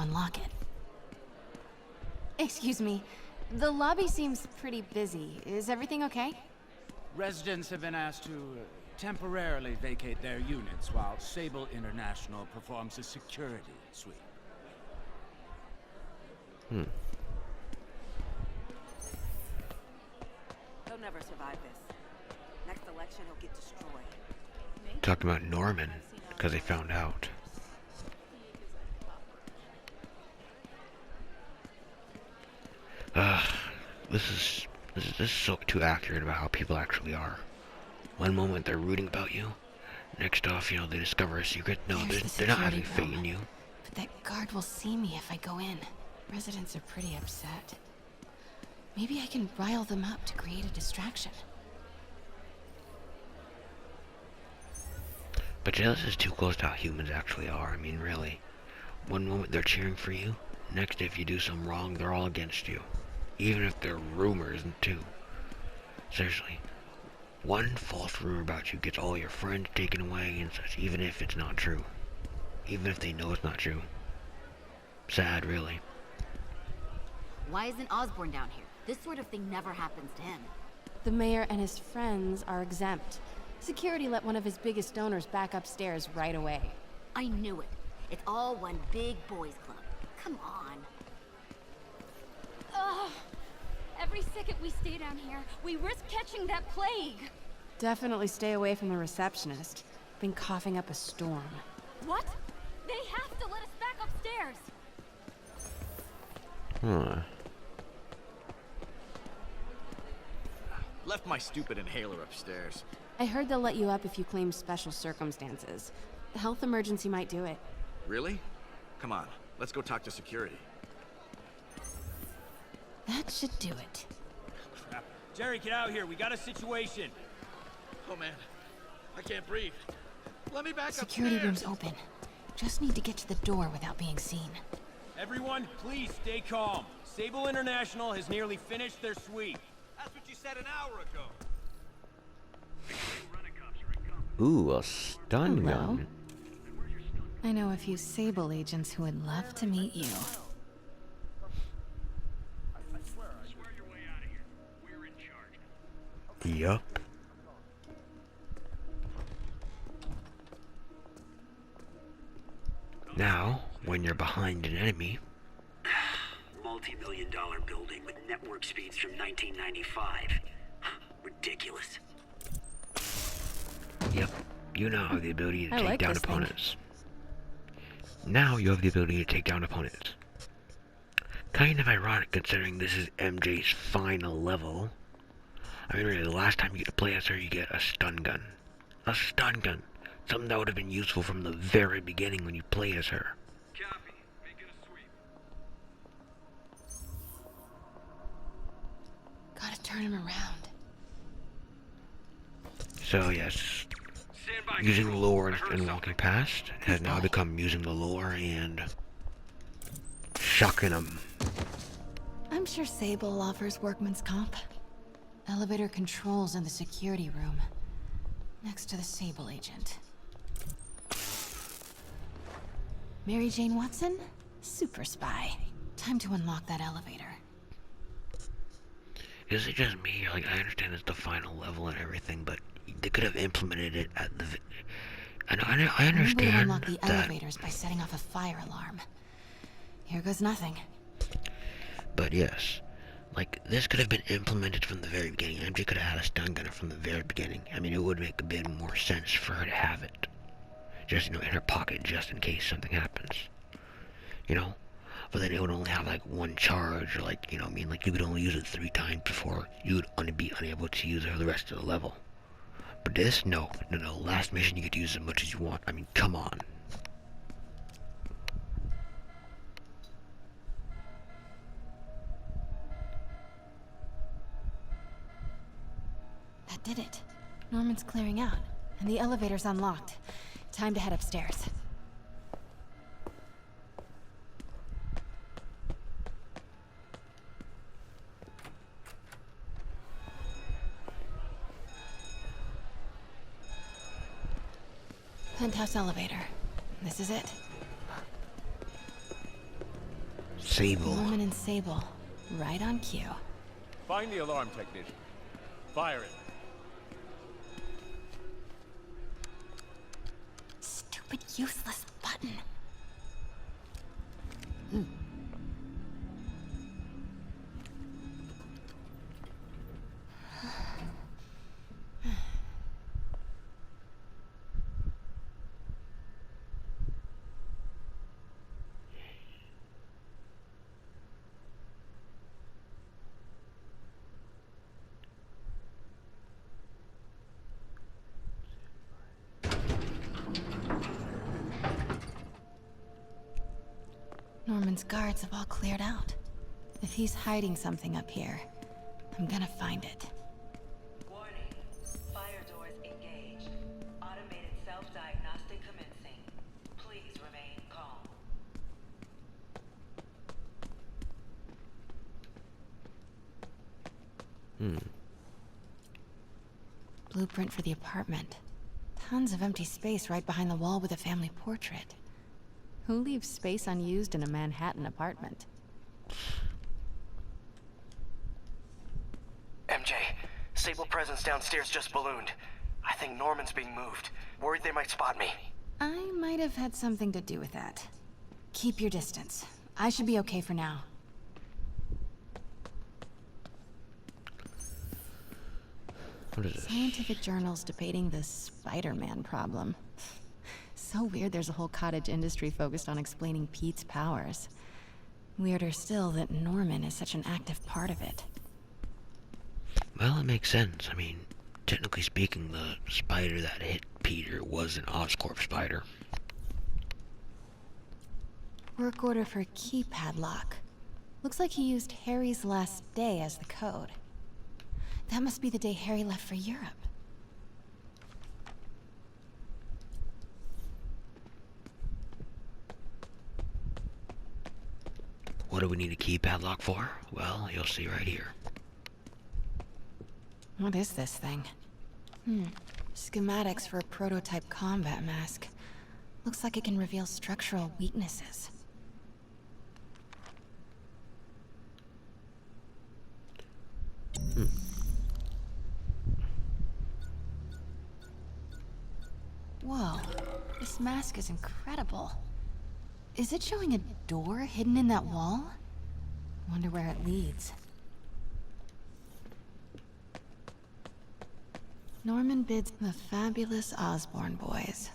unlock it. Excuse me, the lobby seems pretty busy. Is everything okay? Residents have been asked to temporarily vacate their units while Sable International performs a security sweep. Hmm. He'll never survive this. Next election, he'll get destroyed. Talking about Norman, because they found out. This is so too accurate about how people actually are. One moment they're rooting about you, next off, you know, they discover a secret. No, they're not having faith in you. But that guard will see me if I go in. Residents are pretty upset. Maybe I can rile them up to create a distraction. But yeah, this is too close to how humans actually are. I mean, really. One moment they're cheering for you, next if you do something wrong, they're all against you. Even if they're rumors, too. Seriously. One false rumor about you gets all your friends taken away and such, even if it's not true. Even if they know it's not true. Sad, really. Why isn't Osborn down here? This sort of thing never happens to him. The mayor and his friends are exempt. Security let one of his biggest donors back upstairs right away. I knew it. It's all one big boys club. Come on. Ugh. Every second we stay down here, we risk catching that plague. Definitely stay away from the receptionist. Been coughing up a storm. What? They have to let us back upstairs. Huh. Left my stupid inhaler upstairs. I heard they'll let you up if you claim special circumstances. The health emergency might do it. Really? Come on, let's go talk to security. That should do it. Crap. Jerry, get out here. We got a situation. Oh man, I can't breathe. Let me back Security upstairs. room's open. Just need to get to the door without being seen. Everyone, please stay calm. Sable International has nearly finished their sweep. That's what you said an hour ago. Ooh, a stun Hello. gun. I know a few Sable agents who would love to meet you. Yup. Now, when you're behind an enemy, multi-million-dollar building with network speeds from 1995. Ridiculous. yep, you now have the ability to I take like down this thing. opponents. Now you have the ability to take down opponents. Kind of ironic considering this is MJ's final level. I mean, really, the last time you get to play as her, you get a stun gun. A stun gun. Something that would have been useful from the very beginning when you play as her. Copy. Making a sweep. Gotta turn him around. So yes, Stand by. using control. lore I heard and something. walking past has now become using the lore and shocking them. I'm sure Sable offers workman's comp. Elevator controls in the security room. Next to the Sable agent. Mary Jane Watson? Super spy. Time to unlock that elevator. Is it just me? Like, I understand it's the final level and everything, but they could have implemented it at the... I Normally understand unlock the that... elevators by setting off a fire alarm. Here goes nothing. But yes, like, this could have been implemented from the very beginning. MJ could have had a stun gunner from the very beginning. I mean, it would make a bit more sense for her to have it. Just, you know, in her pocket, just in case something happens. You know? But then it would only have, like, one charge, or, like, you know what I mean? Like, you could only use it 3 times before you would be unable to use it for the rest of the level. But this, no. No. Last mission, you get to use as much as you want. I mean, come on. That did it. Norman's clearing out, and the elevator's unlocked. Time to head upstairs. Penthouse elevator. This is it. Sable. Norman and Sable, right on cue. Find the alarm technician. Fire it. Stupid, useless button. Norman's guards have all cleared out. If he's hiding something up here, I'm gonna find it. Warning. Fire doors engaged. Automated self-diagnostic commencing. Please remain calm. Blueprint for the apartment. Tons of empty space right behind the wall with a family portrait. Who leaves space unused in a Manhattan apartment? MJ, Sable presence downstairs just ballooned. I think Norman's being moved. Worried they might spot me. I might have had something to do with that. Keep your distance. I should be okay for now. What is this? Scientific journals debating the Spider-Man problem. So weird there's a whole cottage industry focused on explaining Pete's powers. Weirder still that Norman is such an active part of it. Well, it makes sense. I mean, technically speaking, the spider that hit Peter was an Oscorp spider. Work order for keypad lock. Looks like he used Harry's last day as the code. That must be the day Harry left for Europe. What do we need a keypad lock for? Well, you'll see right here. What is this thing? Schematics for a prototype combat mask. Looks like it can reveal structural weaknesses. Whoa, this mask is incredible. Is it showing a door hidden in that wall? Wonder where it leads. Norman bids the fabulous Osborn boys.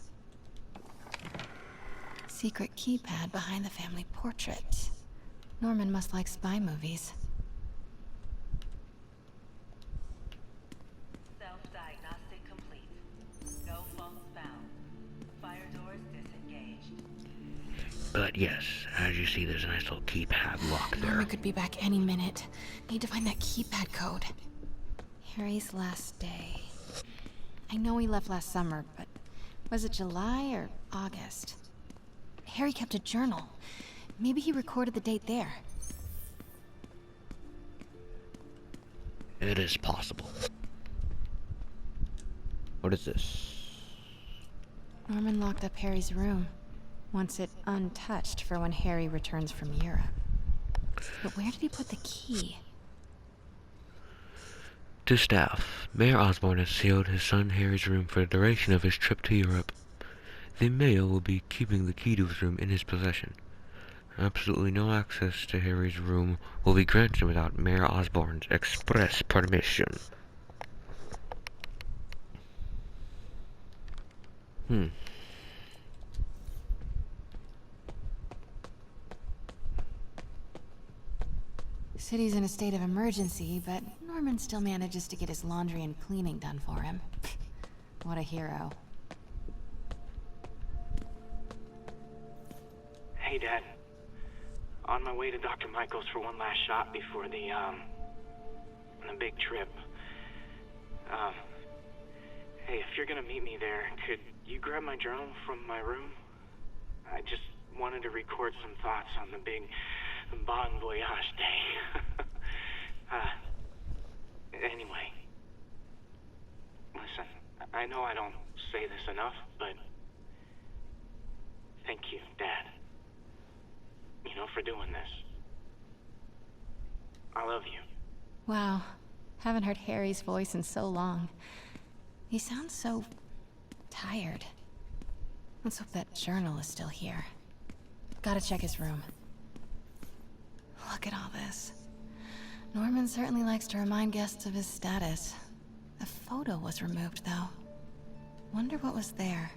Secret keypad behind the family portrait. Norman must like spy movies. Self-diagnostic complete. No phones found. Fire doors disengaged. But yes, as you see, there's a nice little keypad lock there. Norman could be back any minute. Need to find that keypad code. Harry's last day. I know he left last summer, but was it July or August? Harry kept a journal. Maybe he recorded the date there. It is possible. What is this? Norman locked up Harry's room. Wants it untouched for when Harry returns from Europe. But where did he put the key? To staff, Mayor Osborn has sealed his son Harry's room for the duration of his trip to Europe. The mayor will be keeping the key to his room in his possession. Absolutely no access to Harry's room will be granted without Mayor Osborn's express permission. City's in a state of emergency, but Norman still manages to get his laundry and cleaning done for him. What a hero. Hey, Dad. On my way to Dr. Michael's for one last shot before the big trip. Hey, if you're gonna meet me there, could you grab my journal from my room? I just wanted to record some thoughts on the big Bon Voyage day. Anyway. Listen, I know I don't say this enough, but thank you, Dad. You know, for doing this. I love you. Wow. Haven't heard Harry's voice in so long. He sounds so tired. Let's hope that journal is still here. Gotta check his room. Look at all this. Norman certainly likes to remind guests of his status. The photo was removed, though. Wonder what was there.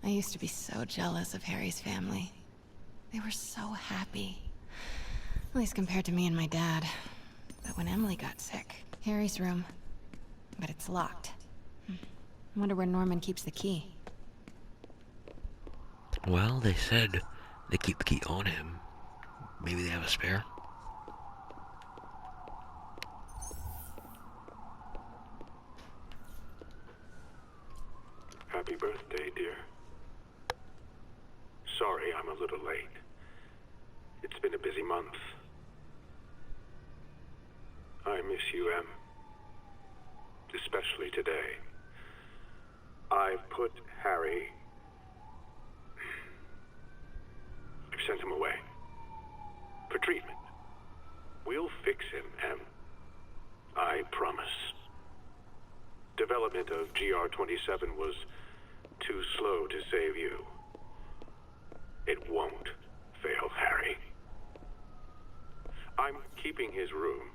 I used to be so jealous of Harry's family. They were so happy. At least compared to me and my dad. But when Emily got sick, Harry's room. But it's locked. I wonder where Norman keeps the key. Well, they said they keep the key on him. Maybe they have a spare? Happy birthday, dear. Sorry I'm a little late. It's been a busy month. I miss you, Em. Especially today. I've put Harry... I've sent him away. For treatment. We'll fix him, Em. I promise. Development of GR-27 was too slow to save you. It won't fail, Harry. I'm keeping his room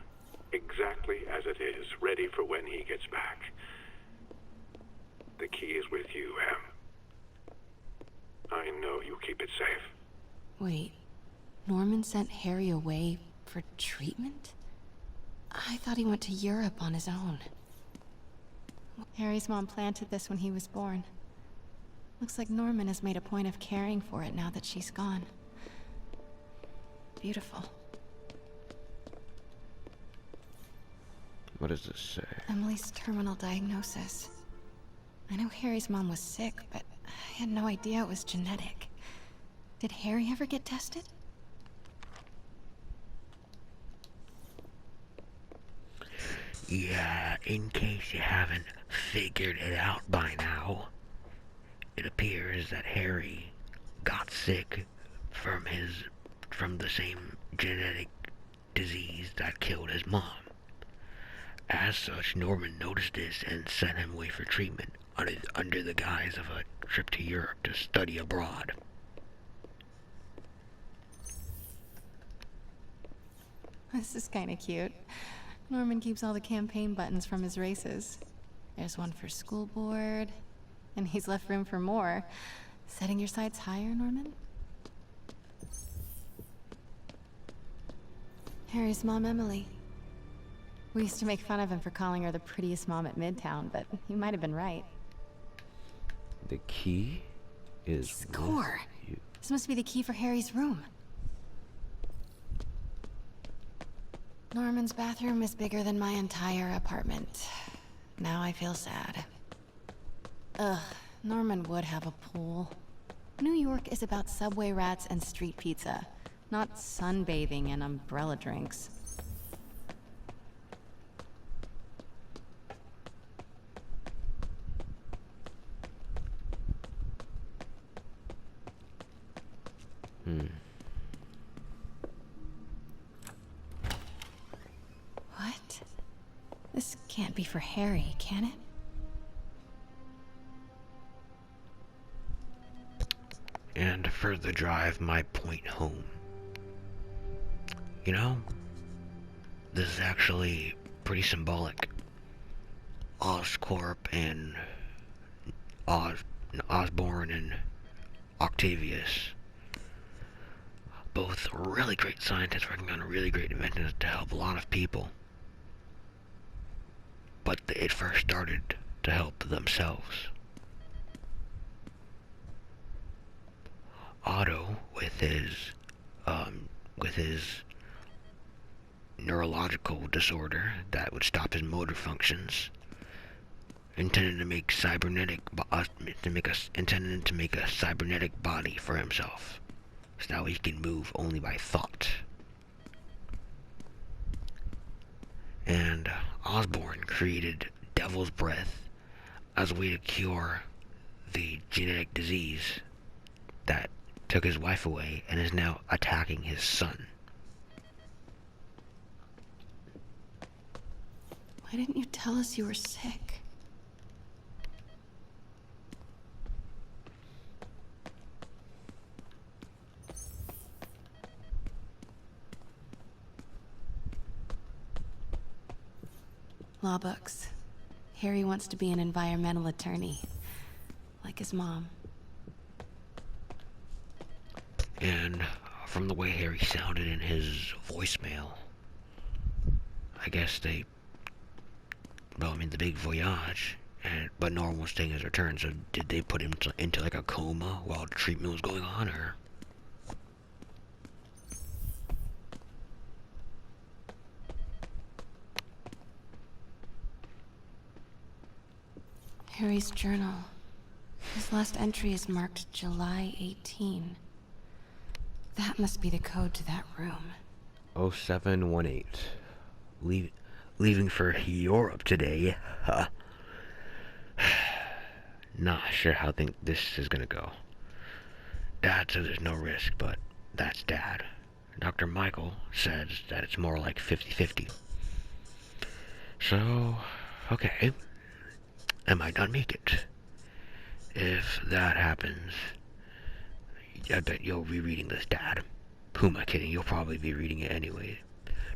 exactly as it is, ready for when he gets back. The key is with you, Em. I know you'll keep it safe. Wait, Norman sent Harry away for treatment? I thought he went to Europe on his own. Harry's mom planted this when he was born. Looks like Norman has made a point of caring for it now that she's gone. Beautiful. What does this say? Emily's terminal diagnosis. I know Harry's mom was sick, but I had no idea it was genetic. Did Harry ever get tested? Yeah, in case you haven't figured it out by now, it appears that Harry got sick from the same genetic disease that killed his mom. As such, Norman noticed this and sent him away for treatment under the guise of a trip to Europe to study abroad. This is kinda cute. Norman keeps all the campaign buttons from his races. There's one for school board, and he's left room for more. Setting your sights higher, Norman? Harry's mom, Emily. We used to make fun of him for calling her the prettiest mom at Midtown, but he might have been right. The key is... Score! This must be the key for Harry's room. Norman's bathroom is bigger than my entire apartment. Now I feel sad. Ugh, Norman would have a pool. New York is about subway rats and street pizza, not sunbathing and umbrella drinks. What? This can't be for Harry, can it? And to further drive my point home, you know, this is actually pretty symbolic. Oscorp and Osborn and Octavius, both really great scientists working on really great inventions to help a lot of people. But it first started to help themselves. Otto, with his neurological disorder that would stop his motor functions, intended to make a cybernetic body for himself, so now he can move only by thought. And Osborn created Devil's Breath as a way to cure the genetic disease that took his wife away and is now attacking his son. Why didn't you tell us you were sick? Law books. Harry wants to be an environmental attorney, like his mom. And from the way Harry sounded in his voicemail, I guess they, well, I mean, the big voyage, but no one was taking his return, so did they put him into like a coma while treatment was going on, or? Harry's journal. His last entry is marked July 18. That must be the code to that room. 0718. Leaving for Europe today, huh? Not sure how this is gonna go. Dad says there's no risk, but that's Dad. Dr. Michael says that it's more like 50-50. So, okay. I might not make it. If that happens, I bet you'll be reading this, Dad. Who am I kidding? You'll probably be reading it anyway.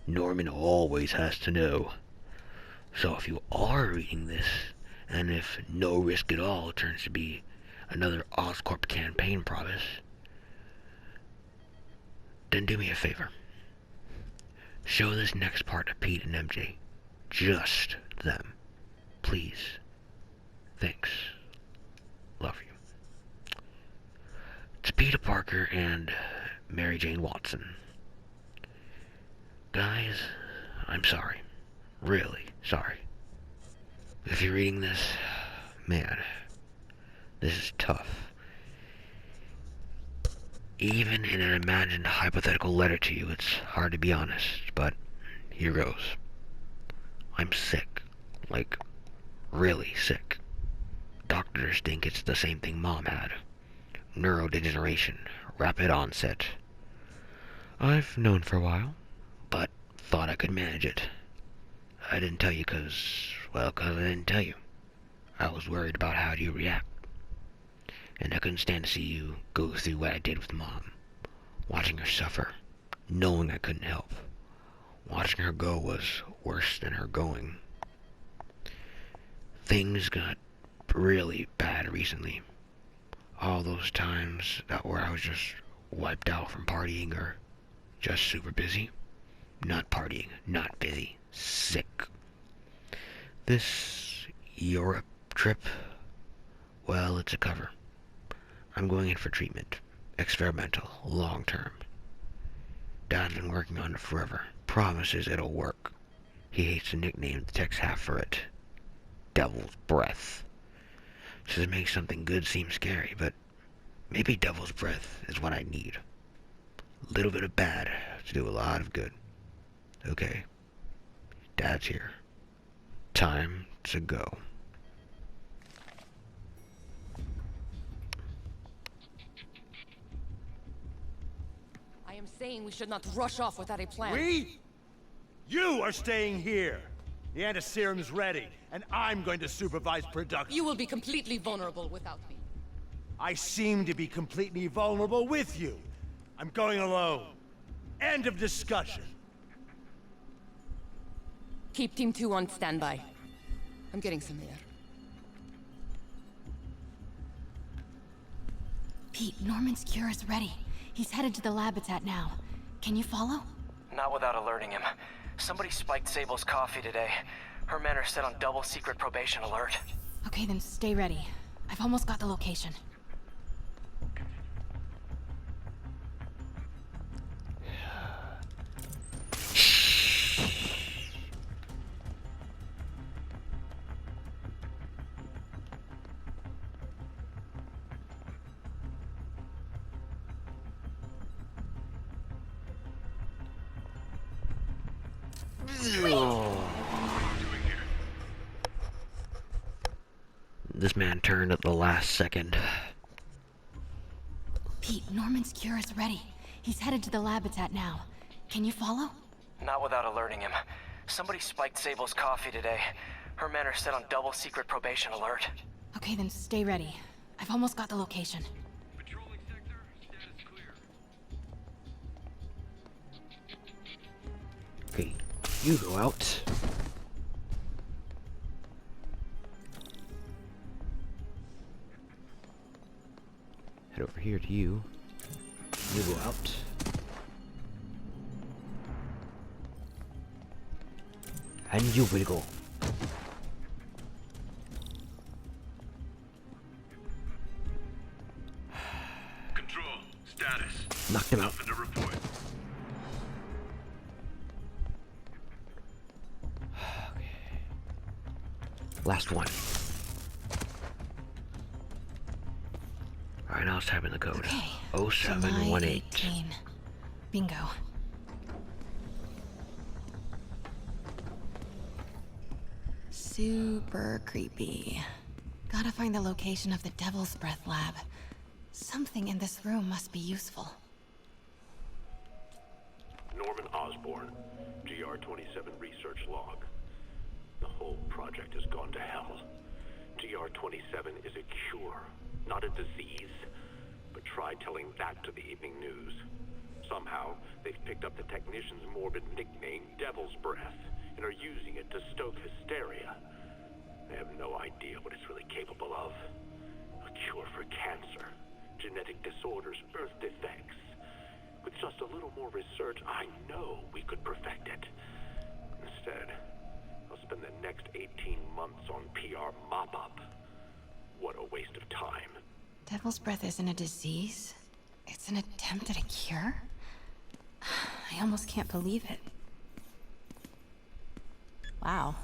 Norman always has to know. So if you are reading this, and if No Risk at All turns to be another Oscorp campaign promise, then do me a favor. Show this next part to Pete and MJ. Just them. Please. Thanks. Love you. To Peter Parker and Mary Jane Watson. Guys, I'm sorry. Really sorry. If you're reading this, man, this is tough. Even in an imagined hypothetical letter to you, it's hard to be honest, but here goes. I'm sick. Like, really sick. Doctors think it's the same thing Mom had. Neurodegeneration, rapid onset. I've known for a while, but thought I could manage it. I didn't tell you cause I didn't tell you. I was worried about how you react. And I couldn't stand to see you go through what I did with Mom. Watching her suffer, knowing I couldn't help. Watching her go was worse than her going. Things got really bad recently. All those times where I was just wiped out from partying or just super busy. Not partying, not busy, sick. This Europe trip, well, it's a cover. I'm going in for treatment. Experimental, long term. Dad's been working on it forever. Promises it'll work. He hates the nickname the techs have for it. Devil's Breath. Says it makes something good seem scary, but maybe Devil's Breath is what I need. A little bit of bad to do a lot of good. Okay. Dad's here. Time to go. I am saying we should not rush off without a plan. We? You are staying here. The antiserum's ready, and I'm going to supervise production. You will be completely vulnerable without me. I seem to be completely vulnerable with you. I'm going alone. End of discussion. Keep Team 2 on standby. I'm getting some air. Pete, Norman's cure is ready. He's headed to the lab it's at now. Can you follow? Not without alerting him. Somebody spiked Sable's coffee today. Her men are set on double secret probation alert. Okay, then stay ready. I've almost got the location. this man turned at the last second. Pete, Norman's cure is ready. He's headed to the lab it's at now. Can you follow? Not without alerting him. Somebody spiked Sable's coffee today. Her men are set on double secret probation alert. Okay, then stay ready. I've almost got the location. Patrolling sector, status clear. Okay, you go out. Head over here to you. You go out. And you will go. Control, status. Knocked him out. Nothing to report. Okay. Last one. Alright, now it's typing the code. Okay. 0718. July 18. Bingo. Super creepy. Gotta find the location of the Devil's Breath lab. Something in this room must be useful. Norman Osborn, GR-27 research log. The whole project has gone to hell. GR-27 is a cure, not a disease. But try telling that to the evening news. Somehow, they've picked up the technician's morbid nickname, Devil's Breath, and are using it to stoke hysteria. They have no idea what it's really capable of. A cure for cancer, genetic disorders, birth defects. With just a little more research, I know we could perfect it. Instead, I'll spend the next 18 months on PR mop-up. What a waste of time. Devil's Breath isn't a disease. It's an attempt at a cure? I almost can't believe it. Wow.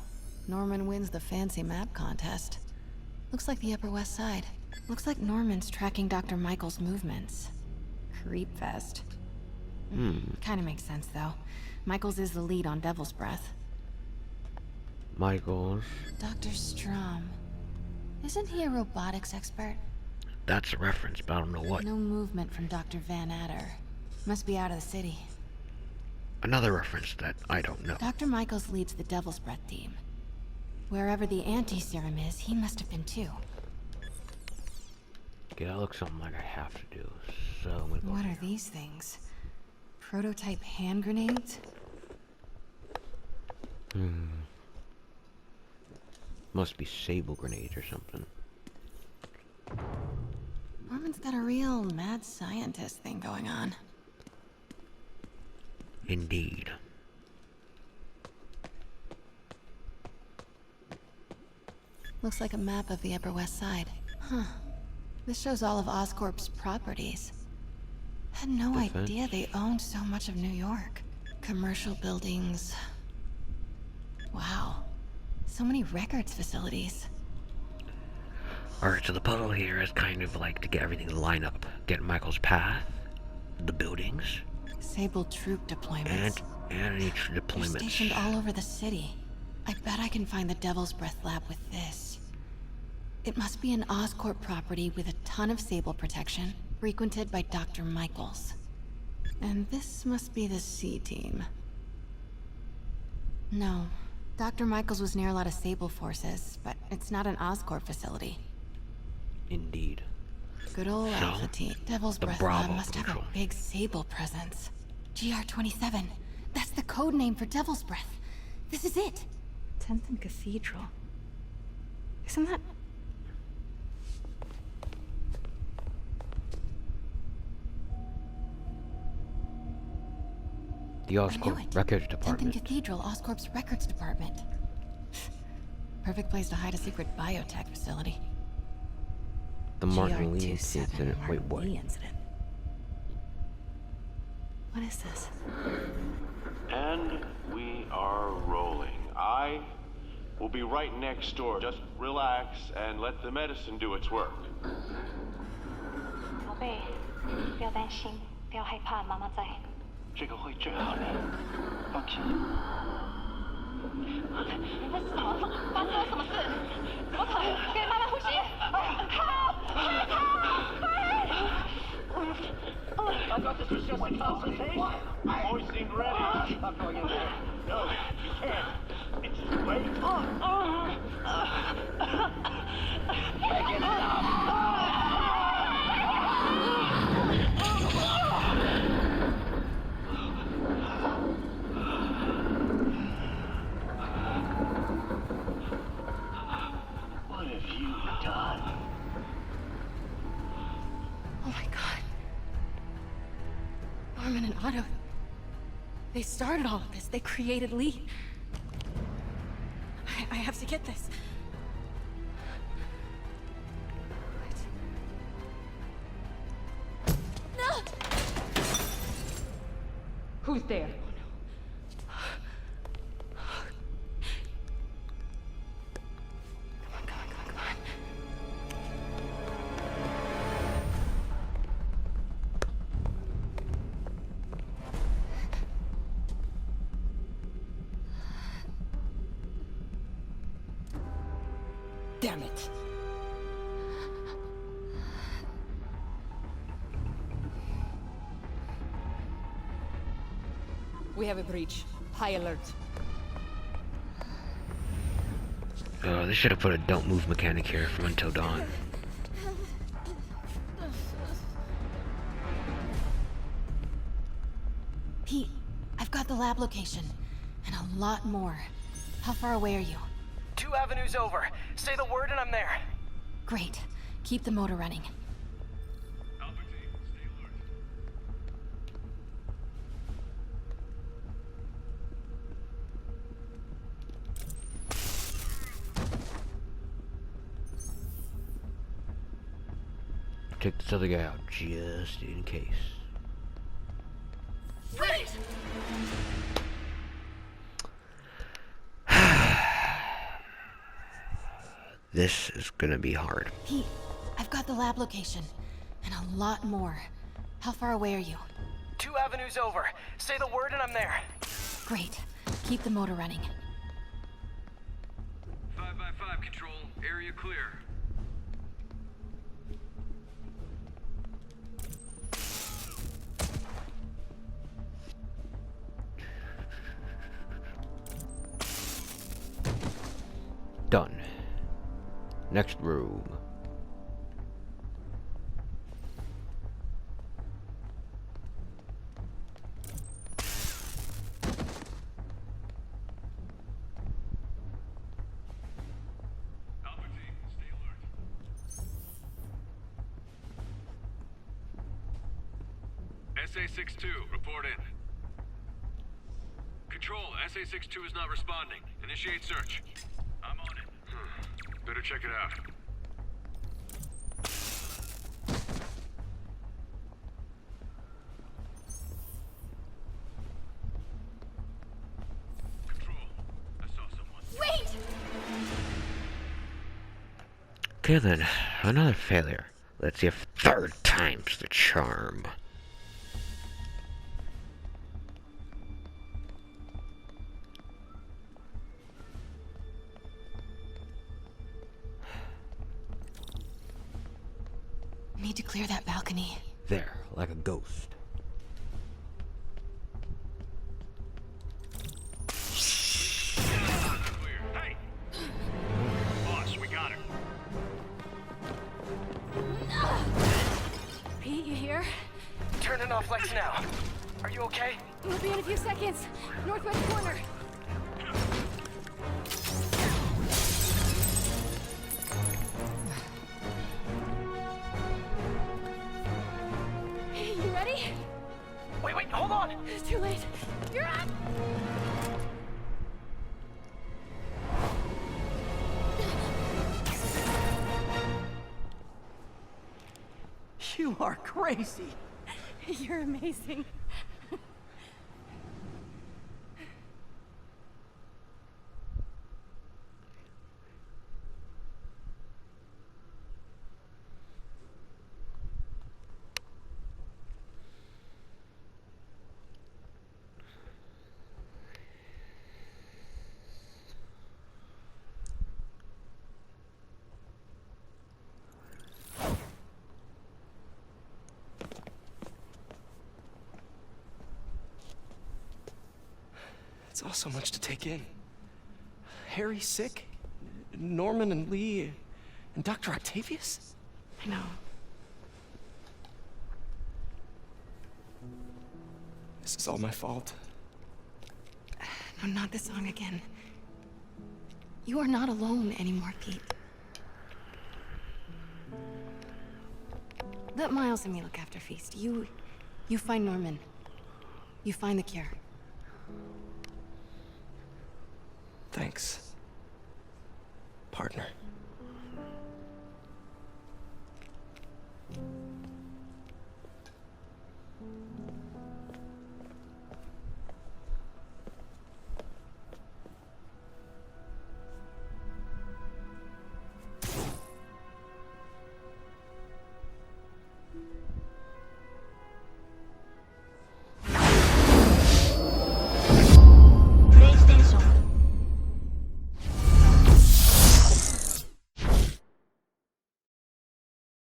Norman wins the fancy map contest. Looks like the Upper West Side. Looks like Norman's tracking Dr. Michael's movements. Creepfest. Kinda makes sense, though. Michaels is the lead on Devil's Breath. Michaels. Dr. Strom. Isn't he a robotics expert? That's a reference, but I don't know what. No movement from Dr. Van Adder. Must be out of the city. Another reference that I don't know. Dr. Michaels leads the Devil's Breath team. Wherever the anti-serum is, he must have been too. Okay, that looks something like I have to do. So I'm gonna go What here. are these things? Prototype hand grenades? Must be Sable grenades or something. Norman's got a real mad scientist thing going on. Indeed. Looks like a map of the Upper West Side. Huh. This shows all of Oscorp's properties. Had no idea they owned so much of New York. Commercial buildings. Wow. So many records facilities. Alright, so the puzzle here is kind of like to get everything to line up. Get Michael's path, the buildings, Sable troop deployments. and any They're deployments. stationed all over the city. I bet I can find the Devil's Breath lab with this. It must be an Oscorp property with a ton of Sable protection, frequented by Dr. Michaels. And this must be the C team. No. Dr. Michaels was near a lot of Sable forces, but it's not an Oscorp facility. Indeed. Good old So, Alpha Team. Devil's the Breath Bravo lab must Control. have a big Sable presence. GR-27. That's the code name for Devil's Breath. This is it. 10th and Cathedral. Isn't that... The Oscorp Records 10th and Department. Cathedral, Oscorp's records department. Perfect place to hide a secret biotech facility. The Martin Lee GR-27 incident. Wait, what? Lee incident. What is this? And we are rolling. I will be right next door. Just relax and let the medicine do its work. 宝贝，不要担心，不要害怕，妈妈在。这个会治好的，放心。你在什么？发生了什么事？怎么可能？给妈妈呼 I thought this was just a consultation. Boys seemed ready. I'm going in there. No, you can't. It's too late. Make it stop. What have you done? Oh my god. Norman and Otto. They started all of this. They created Lee. I have to get this. What? No! Who's there? Damn it. We have a breach. High alert. They should have put a don't move mechanic here from Until Dawn. Pete, I've got the lab location. And a lot more. How far away are you? 2 avenues over. Say the word and I'm there. Great. Keep the motor running. Take this other guy out just in case. Wait! This is gonna be hard. Pete, I've got the lab location. And a lot more. How far away are you? 2 avenues over. Say the word and I'm there. Great. Keep the motor running. 5x5 control. Area clear. Done. Next room. SA-62, report in. Control, SA-62 is not responding. Initiate search. I'm on it. Better check it out. Control, I saw someone. Wait! Okay then, another failure. Let's see if 3rd time's the charm. Need to clear that balcony. There, like a ghost. Hey! Boss, we got him. Pete, you here? Turning off lights now. Are you okay? We'll be in a few seconds. Northwest corner. You ready? Wait, hold on! It's too late. You're up! You are crazy. You're amazing. It's all so much to take in. Harry's sick. Norman and Lee and Dr. Octavius? I know. This is all my fault. No, not this song again. You are not alone anymore, Pete. Let Miles and me look after Feast. You find Norman. You find the cure. Thanks, partner.